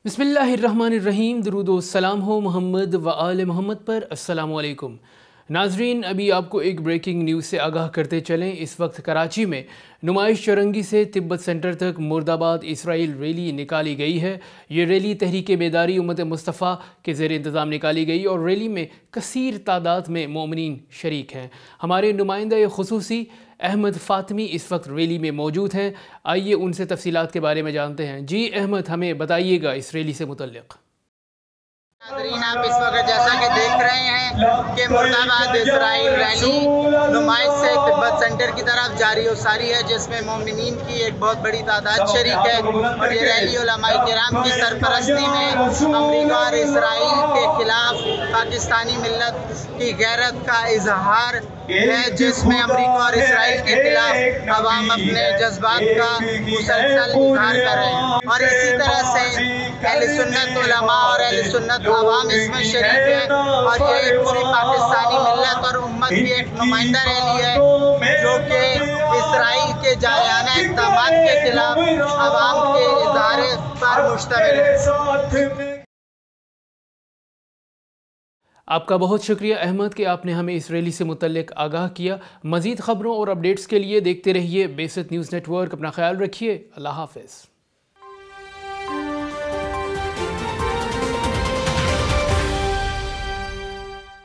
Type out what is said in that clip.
बिस्मिल्लाहिर्रहमानिर्रहीम। दरूद व सलाम हो मोहम्मद व आले मोहम्मद पर। अस्सलाम वालेकुम नाजरीन, अभी आपको एक ब्रेकिंग न्यूज़ से आगाह करते चलें। इस वक्त कराची में नुमाइश चौरंगी से तिब्बत सेंटर तक मुर्दाबाद इसराइल रैली निकाली गई है। ये रैली तहरीक बेदारी उम्मत मुस्तफ़ा के ज़ेर इंतज़ाम निकाली गई और रैली में कसीर तादाद में मोमिनीन शरीक हैं। हमारे नुमाइंदा खुसूसी अहमद फ़ातिमी इस वक्त रैली में मौजूद हैं। आइए उनसे तफसीलात के बारे में जानते हैं। जी अहमद, हमें बताइएगा इस रैली से मुतल्लिक़। नाज़रीन, आप इस वक्त जैसा कि देख रहे हैं कि मुर्दाबाद इसराइल रैली नुमाइश से तिब्बत सेंटर की तरफ जारी और सारी है, जिसमें मोमिनीन की एक बहुत बड़ी तादाद शरीक है। और ये रैली उलमाए किराम की सरपरस्ती में अमरीका और इसराइल के खिलाफ पाकिस्तानी मिल्लत की गैरत का इजहार है, जिसमें अमरीका और इसराइल के खिलाफ अवाम अपने जज्बात का मुसलसल इजहार कर रहे हैं। और इसी तरह से अहले सुन्नत उलमा और अहले सुन्नत अवाम इसमें शरीक है। और ये पूरी पाकिस्तानी मिल्लत और उम्मत की एक नुमाइंदा रैली है, जो कि इसराइल के जारियाना इक़दामात के खिलाफ अवाम के इजहार पर मुश्तमिल है। आपका बहुत शुक्रिया अहमद कि आपने हमें इस रैली से मुतल्लिक़ आगाह किया। मज़ीद ख़बरों और अपडेट्स के लिए देखते रहिए बेसित न्यूज़ नेटवर्क। अपना ख्याल रखिए। अल्लाह हाफ़िज़।